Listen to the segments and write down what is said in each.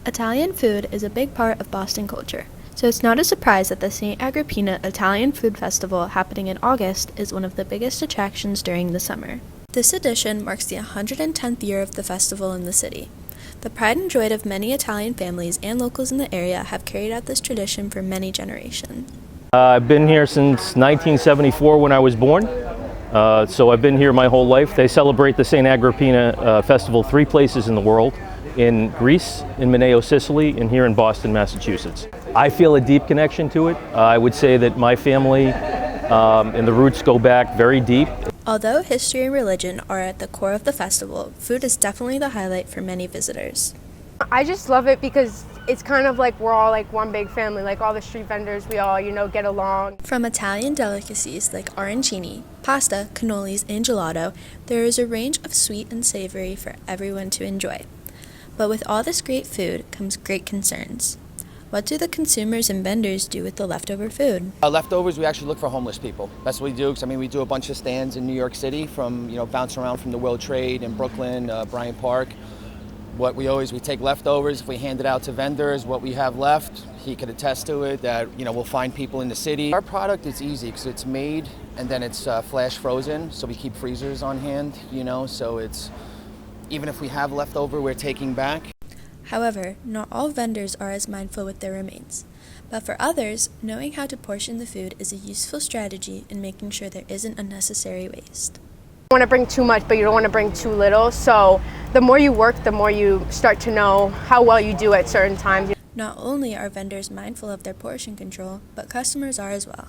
Italian food is a big part of Boston culture, so it's not a surprise that the St. Agrippina Italian Food Festival happening in August is one of the biggest attractions during the summer. This edition marks the 110th year of the festival in the city. The pride and joy of many Italian families and locals in the area have carried out this tradition for many generations. I've been here since 1974 when I was born, so I've been here my whole life. They celebrate the St. Agrippina Festival 3 places in the world: in Greece, in Mineo, Sicily, and here in Boston, Massachusetts. I feel a deep connection to it. I would say that my family and the roots go back very deep. Although history and religion are at the core of the festival, food is definitely the highlight for many visitors. I just love it because it's kind of like we're all like one big family, like all the street vendors, we all, get along. From Italian delicacies like arancini, pasta, cannolis, and gelato, there is a range of sweet and savory for everyone to enjoy. But with all this great food comes great concerns. What do the consumers and vendors do with the leftover food? Leftovers, we actually look for homeless people. That's what we do, because we do a bunch of stands in New York City from, bouncing around from the World Trade in Brooklyn, Bryant Park. We take leftovers, if we hand it out to vendors, what we have left, he could attest to it, that, we'll find people in the city. Our product is easy because it's made and then it's flash frozen, so we keep freezers on hand, so it's, even if we have leftover, we're taking back. However, not all vendors are as mindful with their remains. But for others, knowing how to portion the food is a useful strategy in making sure there isn't unnecessary waste. You don't want to bring too much, but you don't want to bring too little. So the more you work, the more you start to know how well you do at certain times. Not only are vendors mindful of their portion control, but customers are as well.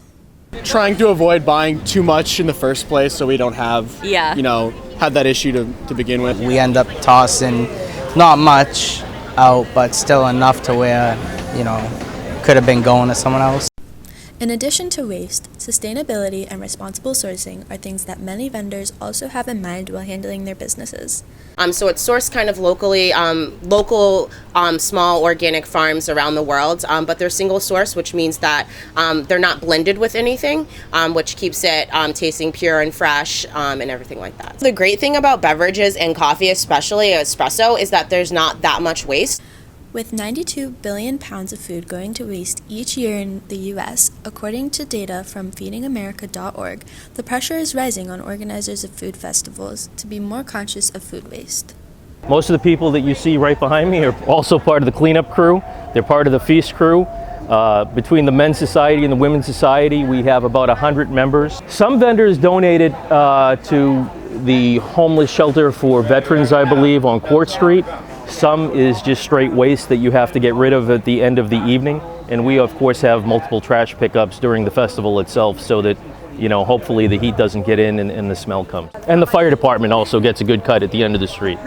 Trying to avoid buying too much in the first place so we don't have, have that issue to begin with. We end up tossing not much out, but still enough to where, could have been going to someone else. In addition to waste, sustainability and responsible sourcing are things that many vendors also have in mind while handling their businesses. So it's sourced kind of locally, local small organic farms around the world, but they're single source, which means that they're not blended with anything, which keeps it tasting pure and fresh and everything like that. The great thing about beverages and coffee, especially espresso, is that there's not that much waste. With 92 billion pounds of food going to waste each year in the U.S., according to data from feedingamerica.org, the pressure is rising on organizers of food festivals to be more conscious of food waste. Most of the people that you see right behind me are also part of the cleanup crew. They're part of the feast crew. Between the Men's Society and the Women's Society, we have about 100 members. Some vendors donated to the homeless shelter for veterans, I believe, on Court Street. Some is just straight waste that you have to get rid of at the end of the evening. And we, of course, have multiple trash pickups during the festival itself so that, hopefully the heat doesn't get in and the smell comes. And the fire department also gets a good cut at the end of the street.